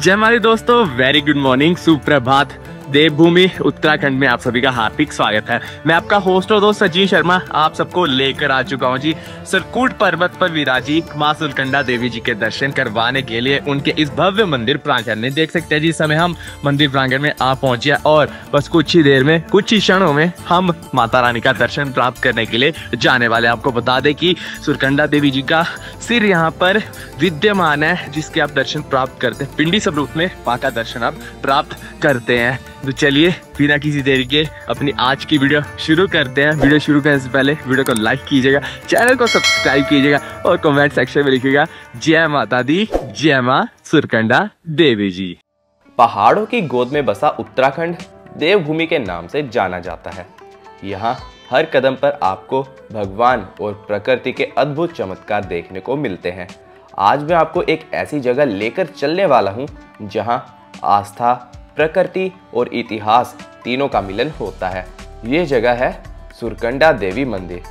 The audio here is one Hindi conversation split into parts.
जय हमारे दोस्तों, वेरी गुड मॉर्निंग, सुप्रभात। देवभूमि उत्तराखंड में आप सभी का हार्दिक स्वागत है। मैं आपका होस्ट और दोस्त सचिन शर्मा आप सबको लेकर आ चुका हूं जी सरकूट पर्वत पर विराजी मां सुरकंडा देवी जी के दर्शन करवाने के लिए उनके इस भव्य मंदिर प्रांगण में। देख सकते हैं जी, इस समय हम मंदिर प्रांगण में आ पहुंचे और बस कुछ ही देर में, कुछ ही क्षणों में हम माता रानी का दर्शन प्राप्त करने के लिए जाने वाले। आपको बता दें कि सुरकंडा देवी जी का सिर यहाँ पर विद्यमान है, जिसके आप दर्शन प्राप्त करते हैं। पिंडी स्वरूप में मां का दर्शन आप प्राप्त करते हैं। तो चलिए बिना किसी देरी के अपनी आज की वीडियो शुरू करते हैं। वीडियो शुरू करने से पहले वीडियो को लाइक कीजिएगा, चैनल को सब्सक्राइब कीजिएगा और कमेंट सेक्शन में लिखिएगा जय माता दी, जय मां सुरकंडा देवी जी। पहाड़ों की गोद में बसा उत्तराखंड देवभूमि के नाम से जाना जाता है। यहाँ हर कदम पर आपको भगवान और प्रकृति के अद्भुत चमत्कार देखने को मिलते हैं। आज मैं आपको एक ऐसी जगह लेकर चलने वाला हूँ जहाँ आस्था, प्रकृति और इतिहास तीनों का मिलन होता है। ये जगह है सुरकंडा देवी मंदिर।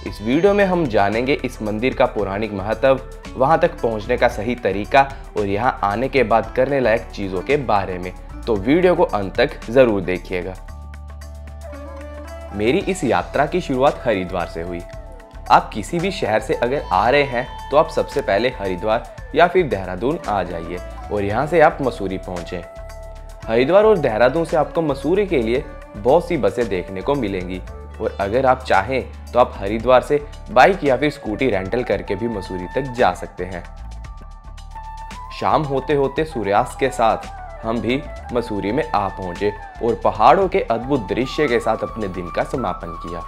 इस वीडियो में हम जानेंगे इस मंदिर का पौराणिक महत्व, वहां तक पहुंचने का सही तरीका और यहां आने के बाद करने लायक चीजों के बारे में। तो वीडियो को अंत तक जरूर देखिएगा। मेरी इस यात्रा की शुरुआत हरिद्वार से हुई। आप किसी भी शहर से अगर आ रहे हैं तो आप सबसे पहले हरिद्वार या फिर देहरादून आ जाइए और यहाँ से आप मसूरी पहुँचे। हरिद्वार और देहरादून से आपको मसूरी के लिए बहुत सी बसें देखने को मिलेंगी और अगर आप चाहें तो आप हरिद्वार से बाइक या फिर स्कूटी रेंटल करके भी मसूरी तक जा सकते हैं। शाम होते होते सूर्यास्त के साथ हम भी मसूरी में आ पहुंचे और पहाड़ों के अद्भुत दृश्य के साथ अपने दिन का समापन किया।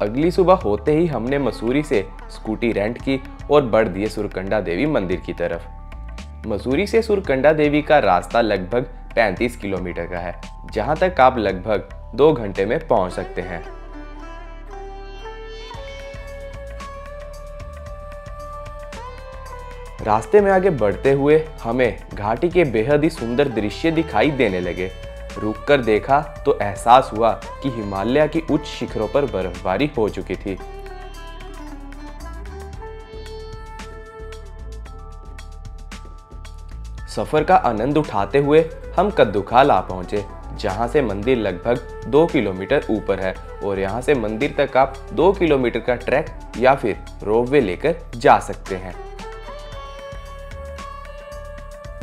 अगली सुबह होते ही हमने मसूरी से स्कूटी रेंट की और बढ़ दिए सुरकंडा देवी मंदिर की तरफ। मसूरी से सुरकंडा देवी का रास्ता लगभग 35 किलोमीटर का है, जहां तक आप लगभग 2 घंटे में पहुंच सकते हैं। रास्ते में आगे बढ़ते हुए हमें घाटी के बेहद ही सुंदर दृश्य दिखाई देने लगे। रुककर देखा तो एहसास हुआ कि हिमालय की उच्च शिखरों पर बर्फबारी हो चुकी थी। सफर का आनंद उठाते हुए हम कद्दूखाल आ पहुंचे, जहां से मंदिर लगभग 2 किलोमीटर ऊपर है और यहां से मंदिर तक आप 2 किलोमीटर का ट्रैक या फिर रोपवे लेकर जा सकते हैं।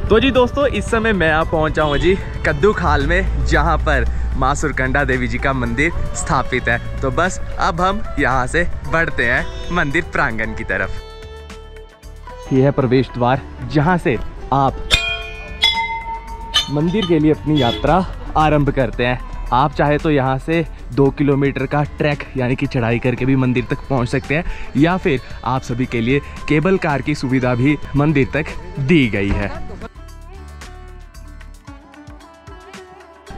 तो जी दोस्तों, इस समय मैं यहाँ पहुँचा हूँ जी कद्दूखाल में, जहाँ पर माँ सुरकंडा देवी जी का मंदिर स्थापित है। तो बस अब हम यहाँ से बढ़ते हैं मंदिर प्रांगण की तरफ। ये है प्रवेश द्वार, जहाँ से आप मंदिर के लिए अपनी यात्रा आरंभ करते हैं। आप चाहे तो यहाँ से 2 किलोमीटर का ट्रैक यानी कि चढ़ाई करके भी मंदिर तक पहुँच सकते हैं, या फिर आप सभी के लिए केबल कार की सुविधा भी मंदिर तक दी गई है।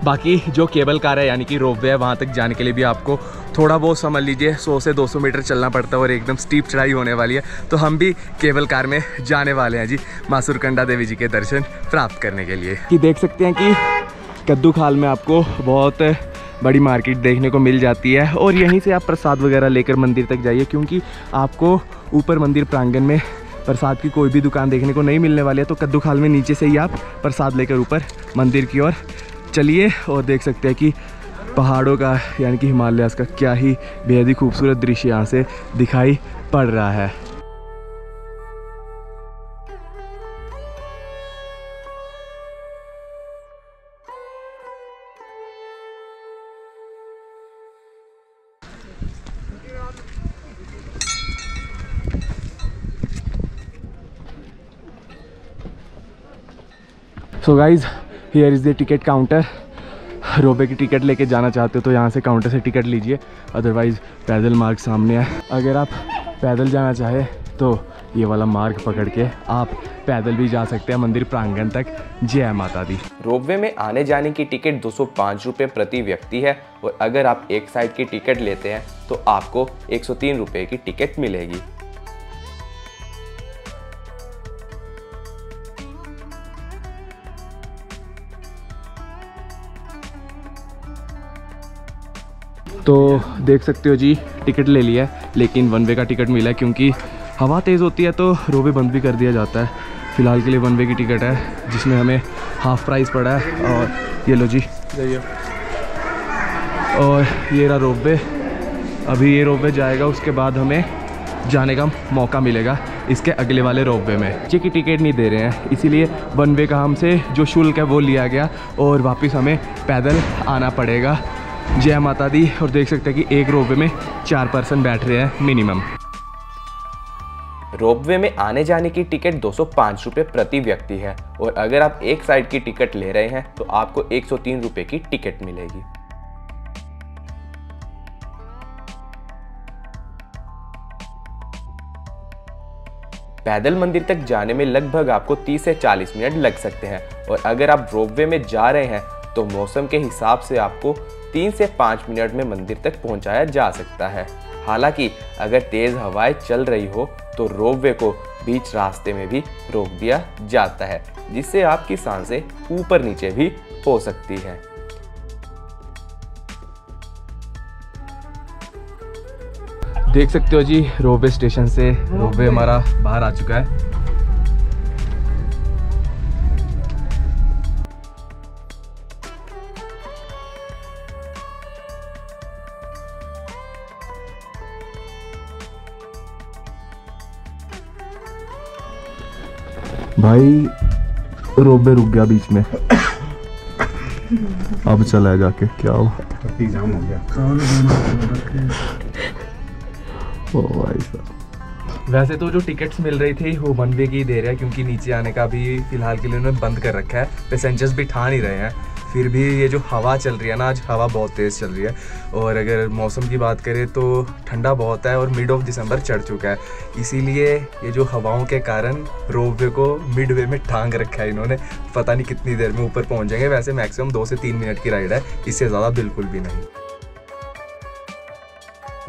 बाकी जो केबल कार है यानी कि रोपवे है, वहाँ तक जाने के लिए भी आपको थोड़ा बहुत समझ लीजिए 100 से 200 मीटर चलना पड़ता है और एकदम स्टीप चढ़ाई होने वाली है। तो हम भी केबल कार में जाने वाले हैं जी माँ सुरकंडा देवी जी के दर्शन प्राप्त करने के लिए। कि देख सकते हैं कि कद्दूखाल में आपको बहुत बड़ी मार्केट देखने को मिल जाती है और यहीं से आप प्रसाद वगैरह लेकर मंदिर तक जाइए, क्योंकि आपको ऊपर मंदिर प्रांगण में प्रसाद की कोई भी दुकान देखने को नहीं मिलने वाली है। तो कद्दूखाल में नीचे से ही आप प्रसाद लेकर ऊपर मंदिर की ओर चलिए और देख सकते हैं कि पहाड़ों का यानी कि हिमालय का क्या ही बेहद ही खूबसूरत दृश्य यहाँ से दिखाई पड़ रहा है। So guys, here is the ticket counter. Ropeway की टिकट लेके जाना चाहते हो तो यहाँ से काउंटर से टिकट लीजिए, अदरवाइज़ पैदल मार्ग सामने है। अगर आप पैदल जाना चाहे तो ये वाला मार्ग पकड़ के आप पैदल भी जा सकते हैं मंदिर प्रांगण तक। जय माता दी। रोपवे में आने जाने की टिकट 205 रुपये प्रति व्यक्ति है और अगर आप एक साइड की टिकट लेते हैं तो आपको 103 रुपये की टिकट मिलेगी। तो देख सकते हो जी, टिकट ले लिया है, लेकिन 1 वे का टिकट मिला है, क्योंकि हवा तेज़ होती है तो रोपवे बंद भी कर दिया जाता है। फ़िलहाल के लिए 1 वे की टिकट है जिसमें हमें हाफ प्राइस पड़ा है। और ये लो जी, और ये रहा रोपवे। अभी ये रोपवे जाएगा, उसके बाद हमें जाने का मौका मिलेगा इसके अगले वाले रोपवे में। नीचे की टिकट नहीं दे रहे हैं, इसीलिए 1 वे का हमसे जो शुल्क है वो लिया गया और वापस हमें पैदल आना पड़ेगा। जय माता दी। और देख सकते हैं कि एक रोपवे में 4 पर्सन बैठ रहे हैं मिनिमम। रोपवे में आने जाने की टिकट 205 रुपये प्रति व्यक्ति है और अगर आप एक साइड की टिकट ले रहे हैं तो आपको 103 रुपये की टिकट मिलेगी। पैदल मंदिर तक जाने में लगभग आपको 30 से 40 मिनट लग सकते हैं और अगर आप रोपवे में जा रहे हैं तो मौसम के हिसाब से आपको 3 से 5 मिनट में मंदिर तक पहुंचाया जा सकता है। हालांकि अगर तेज़ हवाएं चल रही हो तो रोपवे को बीच रास्ते में भी रोक दिया जाता है, जिससे आपकी सांसें ऊपर नीचे भी हो सकती है। देख सकते हो जी, रोपवे स्टेशन से रोपवे हमारा बाहर आ चुका है। भाई रोपवे रुक गया बीच में। अब चला है जाके, क्या हो एग्जाम हो गया। ओ भाई साहब। वैसे तो जो टिकट्स मिल रही थी वो 1 वे की दे रहे हैं, क्योंकि नीचे आने का भी फिलहाल के लिए उन्होंने बंद कर रखा है। पैसेंजर्स भी ठा नहीं रहे हैं। फिर भी ये जो हवा चल रही है ना, आज हवा बहुत तेज़ चल रही है। और अगर मौसम की बात करें तो ठंडा बहुत है और मिड ऑफ दिसंबर चढ़ चुका है, इसीलिए ये जो हवाओं के कारण रोपवे को मिड वे में टांग रखा है इन्होंने। पता नहीं कितनी देर में ऊपर पहुंच जाएंगे। वैसे मैक्सिमम 2 से 3 मिनट की राइड है, इससे ज़्यादा बिल्कुल भी नहीं।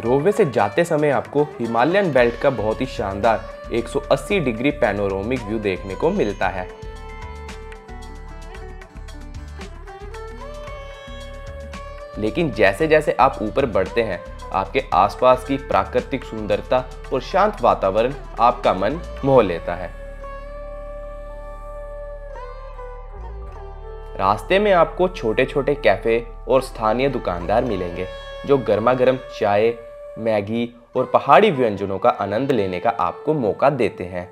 रोपवे से जाते समय आपको हिमालयन बेल्ट का बहुत ही शानदार 180 डिग्री पैनोरामिक व्यू देखने को मिलता है। लेकिन जैसे जैसे आप ऊपर बढ़ते हैं, आपके आसपास की प्राकृतिक सुंदरता और शांत वातावरण आपका मन मोह लेता है। रास्ते में आपको छोटे छोटे कैफे और स्थानीय दुकानदार मिलेंगे जो गर्मा गर्म चाय, मैगी और पहाड़ी व्यंजनों का आनंद लेने का आपको मौका देते हैं।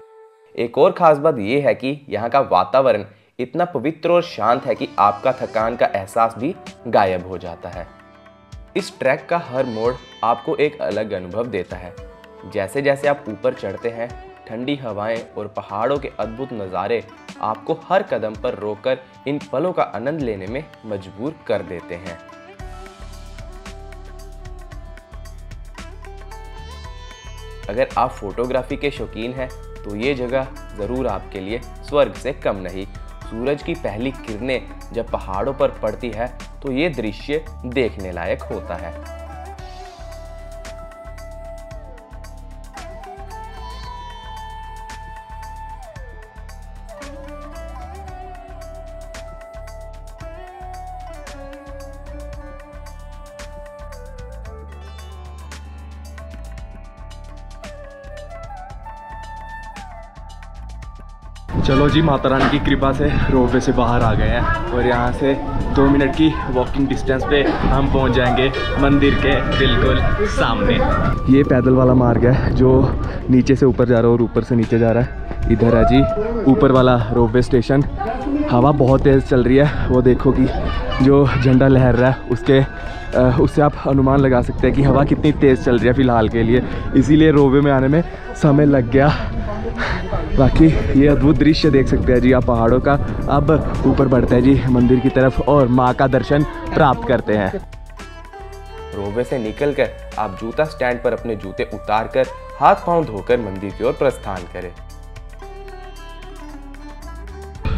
एक और खास बात यह है कि यहाँ का वातावरण इतना पवित्र और शांत है कि आपका थकान का एहसास भी गायब हो जाता है। इस ट्रैक का हर मोड़ आपको एक अलग अनुभव देता है। जैसे जैसे आप ऊपर चढ़ते हैं, ठंडी हवाएं और पहाड़ों के अद्भुत नज़ारे आपको हर कदम पर रोककर इन पलों का आनंद लेने में मजबूर कर देते हैं। अगर आप फोटोग्राफी के शौकीन हैं तो ये जगह ज़रूर आपके लिए स्वर्ग से कम नहीं। सूरज की पहली किरणें जब पहाड़ों पर पड़ती है तो ये दृश्य देखने लायक होता है। चलो जी, माता रानी की कृपा से रोपवे से बाहर आ गए हैं और यहाँ से 2 मिनट की वॉकिंग डिस्टेंस पे हम पहुँच जाएंगे मंदिर के बिल्कुल सामने। ये पैदल वाला मार्ग है जो नीचे से ऊपर जा रहा है और ऊपर से नीचे जा रहा है। इधर है जी ऊपर वाला रोपवे स्टेशन। हवा बहुत तेज़ चल रही है, वो देखो कि जो झंडा लहर रहा है उससे आप अनुमान लगा सकते हैं कि हवा कितनी तेज़ चल रही है फ़िलहाल के लिए, इसीलिए रोपवे में आने में समय लग गया। बाकी ये अद्भुत दृश्य देख सकते हैं जी आप पहाड़ों का। अब ऊपर बढ़ते हैं जी मंदिर की तरफ और माँ का दर्शन प्राप्त करते हैं। रोपवे से निकलकर आप जूता स्टैंड पर अपने जूते उतारकर हाथ पांव धोकर मंदिर की ओर प्रस्थान करें।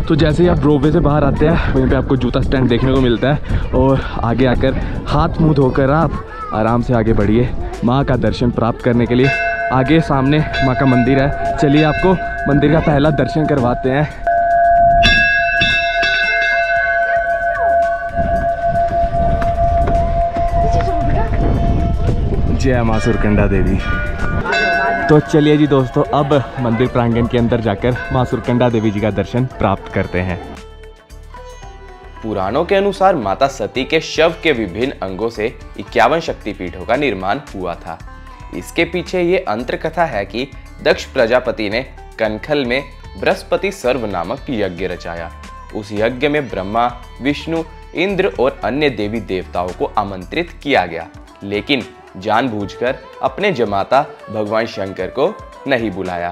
तो जैसे ही आप रोपवे से बाहर आते हैं वहीं पे आपको जूता स्टैंड देखने को मिलता है और आगे आकर हाथ मुंह धोकर आप आराम से आगे बढ़िए माँ का दर्शन प्राप्त करने के लिए। आगे सामने माँ का मंदिर है, चलिए आपको मंदिर का पहला दर्शन करवाते हैं। जय माँ सुरकंडा देवी। तो चलिए जी दोस्तों, अब मंदिर प्रांगण के अंदर जाकर मां सुरकंडा देवी जी का दर्शन प्राप्त करते हैं। पुराणों के अनुसार माता सती के शव के विभिन्न अंगों से 51 शक्तिपीठों का निर्माण हुआ था। इसके पीछे ये अंतर कथा है कि दक्ष प्रजापति ने कनखल में बृहस्पति सर्व नामक यज्ञ रचाया। उस यज्ञ में ब्रह्मा, विष्णु, इंद्र और अन्य देवी देवताओं को आमंत्रित किया गया, लेकिन जानबूझकर अपने जमाता भगवान शंकर को नहीं बुलाया।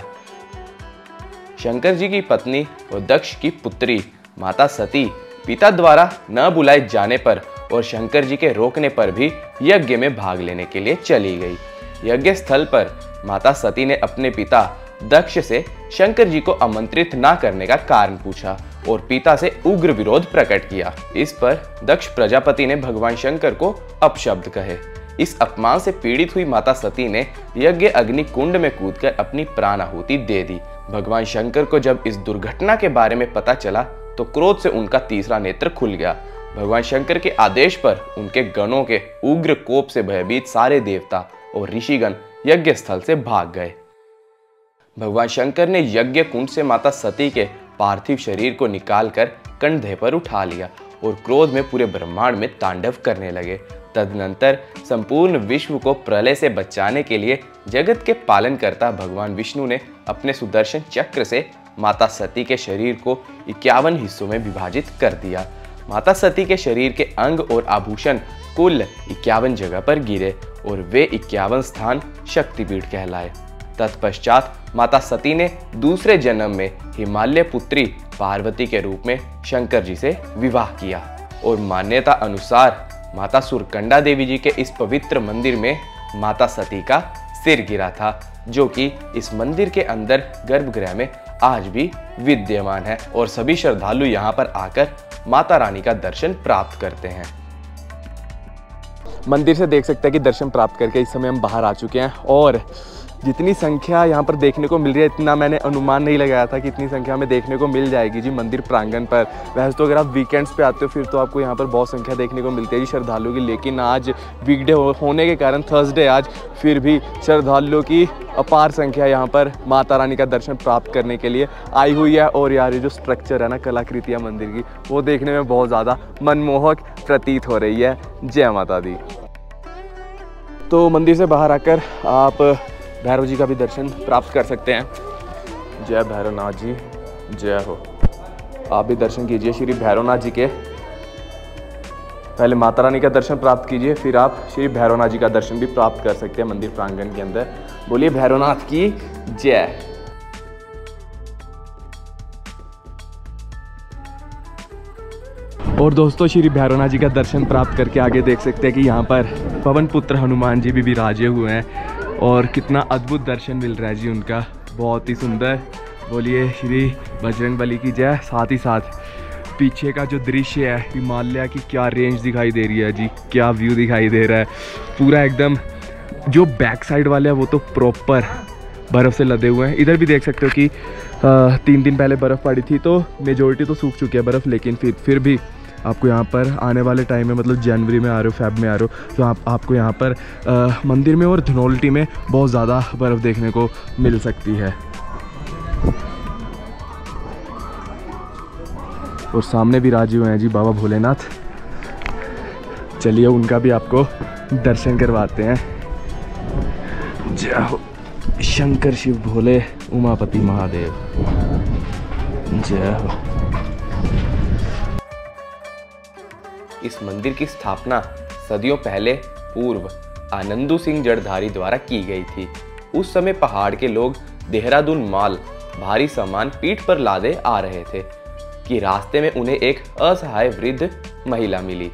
शंकर जी की पत्नी और दक्ष की पुत्री माता सती पिता द्वारा न बुलाए जाने पर और शंकर जी के रोकने पर भी यज्ञ में भाग लेने के लिए चली गई। यज्ञ स्थल पर माता सती ने अपने पिता दक्ष से शंकर जी को आमंत्रित ना करने का कारण पूछा और पिता से उग्र विरोध प्रकट किया। इस पर दक्ष प्रजापति ने भगवान शंकर को अपशब्द कहे। इस अपमान से पीड़ित हुई माता सती ने यज्ञ अग्नि कुंड में कूदकर अपनी प्राण आहुति दे दी। भगवान शंकर को जब इस दुर्घटना के बारे में पता चला तो क्रोध से उनका तीसरा नेत्र खुल गया। भगवान शंकर के आदेश पर उनके गणों के उग्र कोप से भयभीत सारे देवता और ऋषिगण यज्ञ स्थल से भाग गए। भगवान शंकर ने यज्ञ कुंड से माता सती के पार्थिव शरीर को निकालकर कंधे पर उठा लिया और क्रोध में पूरे ब्रह्मांड में तांडव करने लगे। तदनंतर संपूर्ण विश्व को प्रलय से बचाने के लिए जगत के पालनकर्ता भगवान विष्णु ने अपने सुदर्शन चक्र से माता सती के शरीर को 51 हिस्सों में विभाजित कर दिया। माता सती के शरीर के अंग और आभूषण कुल 51 जगह पर गिरे और वे 51 स्थान शक्तिपीठ कहलाए। तत्पश्चात माता सती ने दूसरे जन्म में हिमालय पुत्री पार्वती के रूप में शंकर जी से विवाह किया और मान्यता अनुसार माता सुरकंडा देवी जी के इस पवित्र मंदिर में माता सती का सिर गिरा था, जो कि इस मंदिर के अंदर गर्भगृह में आज भी विद्यमान है और सभी श्रद्धालु यहाँ पर आकर माता रानी का दर्शन प्राप्त करते हैं। मंदिर से देख सकते हैं कि दर्शन प्राप्त करके इस समय हम बाहर आ चुके हैं और जितनी संख्या यहाँ पर देखने को मिल रही है इतना मैंने अनुमान नहीं लगाया था कि इतनी संख्या में देखने को मिल जाएगी जी मंदिर प्रांगण पर। वैसे तो अगर आप वीकेंड्स पे आते हो फिर तो आपको यहाँ पर बहुत संख्या देखने को मिलती है जी श्रद्धालुओं की, लेकिन आज वीकडे होने के कारण थर्सडे आज फिर भी श्रद्धालुओं की अपार संख्या यहाँ पर माता रानी का दर्शन प्राप्त करने के लिए आई हुई है। और यार ये जो स्ट्रक्चर है ना, कलाकृतियाँ मंदिर की, वो देखने में बहुत ज़्यादा मनमोहक प्रतीत हो रही है। जय माता दी। तो मंदिर से बाहर आकर आप भैरव जी का भी दर्शन प्राप्त कर सकते हैं। जय भैरवनाथ जी, जय हो। आप भी दर्शन कीजिए श्री भैरवनाथ जी के। पहले माता रानी का दर्शन प्राप्त कीजिए, फिर आप श्री भैरवनाथ जी का दर्शन भी प्राप्त कर सकते हैं मंदिर प्रांगण के अंदर। बोलिए भैरवनाथ की जय। और दोस्तों श्री भैरवनाथ जी का दर्शन प्राप्त करके आगे देख सकते हैं कि यहाँ पर पवन पुत्र हनुमान जी भी विराजे हुए हैं और कितना अद्भुत दर्शन मिल रहा है जी उनका, बहुत ही सुंदर। बोलिए श्री बजरंगबली की जय। साथ ही साथ पीछे का जो दृश्य है, हिमालय की क्या रेंज दिखाई दे रही है जी, क्या व्यू दिखाई दे रहा है पूरा एकदम। जो बैक साइड वाले हैं वो तो प्रॉपर बर्फ़ से लदे हुए हैं। इधर भी देख सकते हो कि 3 दिन पहले बर्फ़ पड़ी थी तो मेजोरिटी तो सूख चुकी है बर्फ़, लेकिन फिर भी आपको यहाँ पर आने वाले टाइम में, मतलब जनवरी में आ रहे हो, फेब में आ रहे हो, तो आपको यहाँ पर मंदिर में और धनौल्टी में बहुत ज़्यादा बर्फ़ देखने को मिल सकती है। और सामने भी राजी हुए हैं जी बाबा भोलेनाथ। चलिए उनका भी आपको दर्शन करवाते हैं। जय हो शंकर शिव भोले उमापति महादेव, जय हो। इस मंदिर की स्थापना सदियों पहले पूर्व आनंदू सिंह जड़धारी द्वारा की गई थी। उस समय पहाड़ के लोग देहरादून माल भारी सामान पीठ पर लादे आ रहे थे कि रास्ते में उन्हें एक असहाय वृद्ध महिला मिली।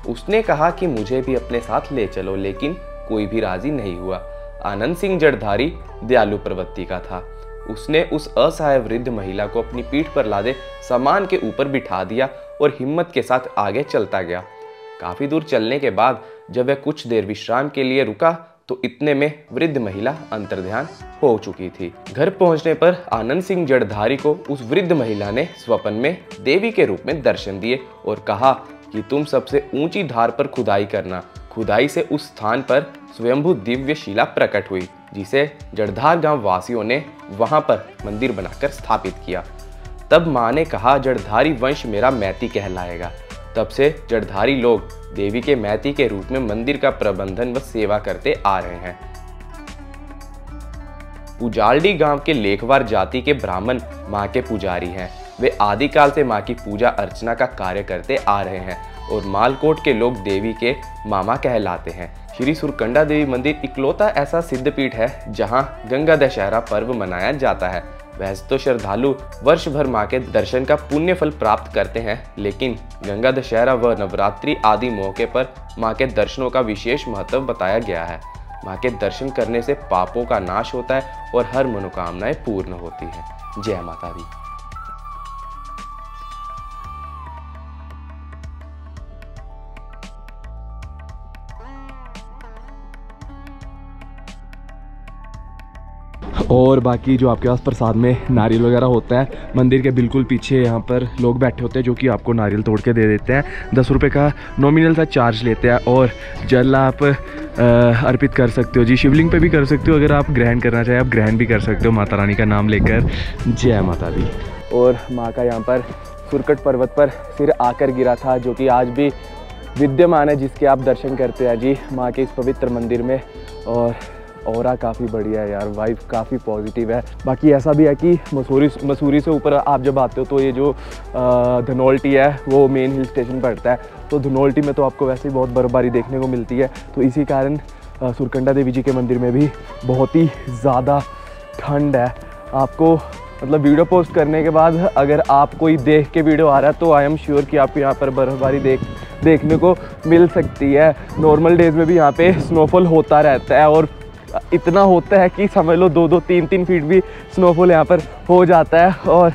उसने कहा कि मुझे भी अपने साथ ले चलो, लेकिन कोई भी राजी नहीं हुआ। आनंद सिंह जड़धारी दयालु प्रवृत्ति का था। उसने उस असहाय वृद्ध महिला को अपनी पीठ पर लादे सामान के ऊपर बिठा दिया और हिम्मत के साथ आगे चलता गया। काफी दूर चलने के बाद जब वह कुछ देर विश्राम के लिए रुका तो इतने में वृद्ध महिला अंतर्ध्यान हो चुकी थी। घर पहुंचने पर आनंद सिंह जड़धारी को उस वृद्ध महिला ने स्वप्न में देवी के रूप में दर्शन दिए और कहा कि तुम सबसे ऊंची धार पर खुदाई करना। खुदाई से उस स्थान पर स्वयंभू दिव्य शिला प्रकट हुई। जिसे जड़धार गांव वासियों ने वहां पर मंदिर बनाकर स्थापित किया। तब माँ ने कहा, जड़धारी वंश मेरा मैती कहलाएगा। तब से जड़धारी लोग देवी के मैती के रूप में मंदिर का प्रबंधन व सेवा करते आ रहे हैं। पुजालडी गांव के लेखवार जाति के ब्राह्मण मां के पुजारी हैं। वे आदिकाल से मां की पूजा अर्चना का कार्य करते आ रहे हैं और मालकोट के लोग देवी के मामा कहलाते हैं। श्री सुरकंडा देवी मंदिर इकलौता ऐसा सिद्धपीठ है जहां गंगा दशहरा पर्व मनाया जाता है। वैसे तो श्रद्धालु वर्ष भर मां के दर्शन का पुण्य फल प्राप्त करते हैं, लेकिन गंगा दशहरा व नवरात्रि आदि मौके पर मां के दर्शनों का विशेष महत्व बताया गया है। मां के दर्शन करने से पापों का नाश होता है और हर मनोकामनाएं पूर्ण होती है। जय माता दी। और बाकी जो आपके पास प्रसाद में नारियल वगैरह होता है, मंदिर के बिल्कुल पीछे यहाँ पर लोग बैठे होते हैं जो कि आपको नारियल तोड़ के दे देते हैं। 10 रुपये का नॉमिनल सा चार्ज लेते हैं और जल आप अर्पित कर सकते हो जी। शिवलिंग पे भी कर सकते हो, अगर आप ग्रहण करना चाहें आप ग्रहण भी कर सकते हो माता रानी का नाम लेकर। जय माता दी। और माँ का यहाँ पर सुरकट पर्वत पर सिर आकर गिरा था, जो कि आज भी विद्यमान है, जिसके आप दर्शन करते हैं जी माँ के इस पवित्र मंदिर में। और ऑरा काफ़ी बढ़िया है यार, वाइब काफ़ी पॉजिटिव है। बाकी ऐसा भी है कि मसूरी से ऊपर आप जब आते हो तो ये जो धनौल्टी है वो मेन हिल स्टेशन पड़ता है, तो धनौल्टी में तो आपको वैसे ही बहुत बर्फबारी देखने को मिलती है। तो इसी कारण सुरकंडा देवी जी के मंदिर में भी बहुत ही ज़्यादा ठंड है। आपको मतलब वीडियो पोस्ट करने के बाद अगर आप कोई देख के वीडियो आ रहा है तो आई एम श्योर कि आपको यहाँ पर बर्फबारी देखने को मिल सकती है। नॉर्मल डेज़ में भी यहाँ पे स्नोफॉल होता रहता है और इतना होता है कि समझ लो 2-2, 3-3 फीट भी स्नोफॉल यहाँ पर हो जाता है। और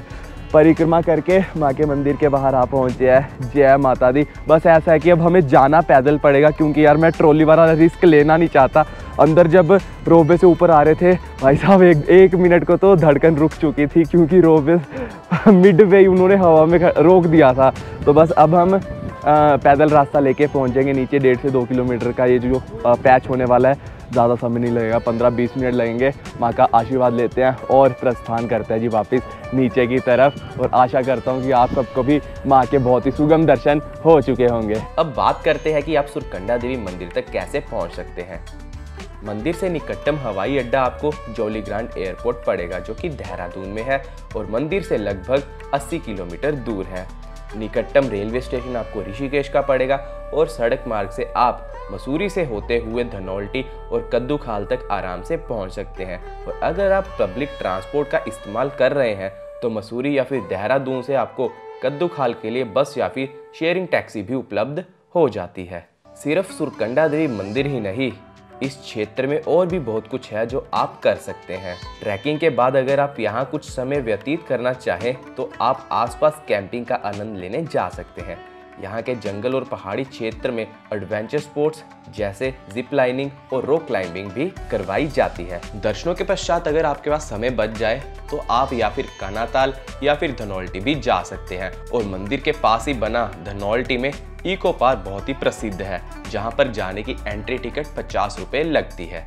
परिक्रमा करके माँ के मंदिर के बाहर आ पहुँचे हैं। जय माता दी। बस ऐसा है कि अब हमें जाना पैदल पड़ेगा, क्योंकि यार मैं ट्रॉली वाला रिस्क लेना नहीं चाहता। अंदर जब रोपवे से ऊपर आ रहे थे भाई साहब, एक मिनट को तो धड़कन रुक चुकी थी, क्योंकि रोपवे मिड वे उन्होंने हवा में रोक दिया था। तो बस अब हम पैदल रास्ता लेके पहुँचेंगे नीचे। 1.5 से 2 किलोमीटर का ये जो पैच होने वाला है, ज़्यादा समय नहीं लगेगा, 15-20 मिनट लगेंगे। माँ का आशीर्वाद लेते हैं और प्रस्थान करते हैं जी वापस नीचे की तरफ। और आशा करता हूँ कि आप सबको भी माँ के बहुत ही सुगम दर्शन हो चुके होंगे। अब बात करते हैं कि आप सुरकंडा देवी मंदिर तक कैसे पहुँच सकते हैं। मंदिर से निकटतम हवाई अड्डा आपको जॉली ग्रांट एयरपोर्ट पड़ेगा, जो कि देहरादून में है और मंदिर से लगभग 80 किलोमीटर दूर है। निकटतम रेलवे स्टेशन आपको ऋषिकेश का पड़ेगा और सड़क मार्ग से आप मसूरी से होते हुए धनौल्टी और कद्दू खाल तक आराम से पहुंच सकते हैं। और अगर आप पब्लिक ट्रांसपोर्ट का इस्तेमाल कर रहे हैं तो मसूरी या फिर देहरादून से आपको कद्दू खाल के लिए बस या फिर शेयरिंग टैक्सी भी उपलब्ध हो जाती है। सिर्फ सुरकंडा देवी मंदिर ही नहीं, इस क्षेत्र में और भी बहुत कुछ है जो आप कर सकते हैं। ट्रैकिंग के बाद अगर आप यहाँ कुछ समय व्यतीत करना चाहें तो आप आसपास कैंपिंग का आनंद लेने जा सकते हैं। यहाँ के जंगल और पहाड़ी क्षेत्र में एडवेंचर स्पोर्ट्स जैसे जिप लाइनिंग और रॉक क्लाइंबिंग भी करवाई जाती है। दर्शनों के पश्चात अगर आपके पास समय बच जाए तो आप या फिर कानाताल या फिर धनौल्टी भी जा सकते हैं। और मंदिर के पास ही बना धनौल्टी में इको पार्क बहुत ही प्रसिद्ध है, जहाँ पर जाने की एंट्री टिकट 50 रुपये लगती है।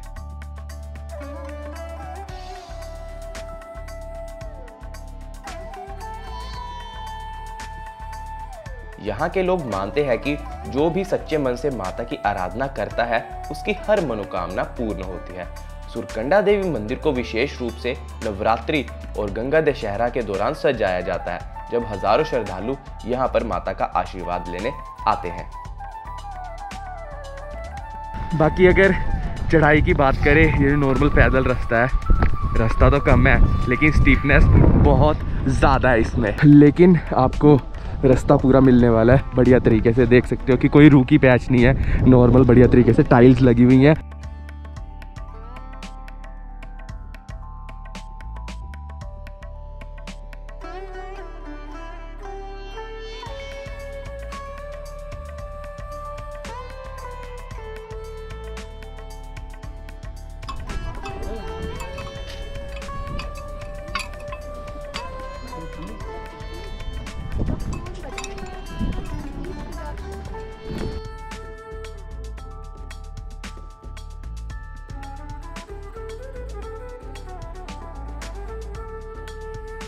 यहाँ के लोग मानते हैं कि जो भी सच्चे मन से माता की आराधना करता है उसकी हर मनोकामना पूर्ण होती है। सुरकंडा देवी मंदिर को विशेष रूप से नवरात्रि और गंगा दशहरा के दौरान सजाया जाता है, जब हजारों श्रद्धालु यहाँ पर माता का आशीर्वाद लेने आते हैं। बाकी अगर चढ़ाई की बात करें, ये नॉर्मल पैदल रास्ता है, रास्ता तो कम है लेकिन स्टीपनेस बहुत ज़्यादा है इसमें। लेकिन आपको रास्ता पूरा मिलने वाला है, बढ़िया तरीके से देख सकते हो कि कोई रूकी पैच नहीं है, नॉर्मल बढ़िया तरीके से टाइल्स लगी हुई हैं।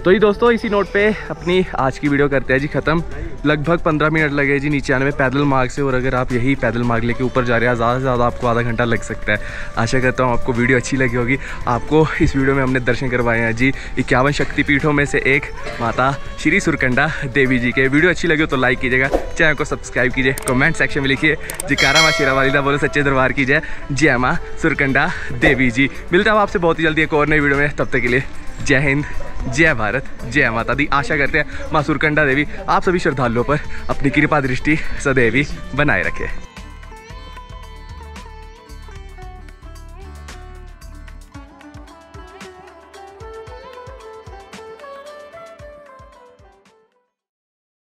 तो ही दोस्तों इसी नोट पे अपनी आज की वीडियो करते हैं जी ख़त्म। लगभग 15 मिनट लगे जी नीचे आने में पैदल मार्ग से, और अगर आप यही पैदल मार्ग लेके ऊपर जा रहे हैं ज़्यादा से ज़्यादा आपको आधा घंटा लग सकता है। आशा करता हूँ आपको वीडियो अच्छी लगी होगी। आपको इस वीडियो में हमने दर्शन करवाए हैं जी 51 शक्तिपीठों में से एक माता श्री सुरकंडा देवी जी के। वीडियो अच्छी लगी हो तो लाइक कीजिएगा, चैनल को सब्सक्राइब कीजिए, कमेंट सेक्शन में लिखिए जयकारा माँ शेरा वालिदा बोलो सच्चे दरबार की जय, जय माँ सुरकंडा देवी जी। मिलता हूँ आपसे बहुत ही जल्दी एक और नई वीडियो में, तब तक के लिए जय हिंद, जय भारत, जय माता दी। आशा करते हैं माँ सुरकंडा देवी आप सभी श्रद्धालुओं पर अपनी कृपा दृष्टि सदैव बनाए रखे।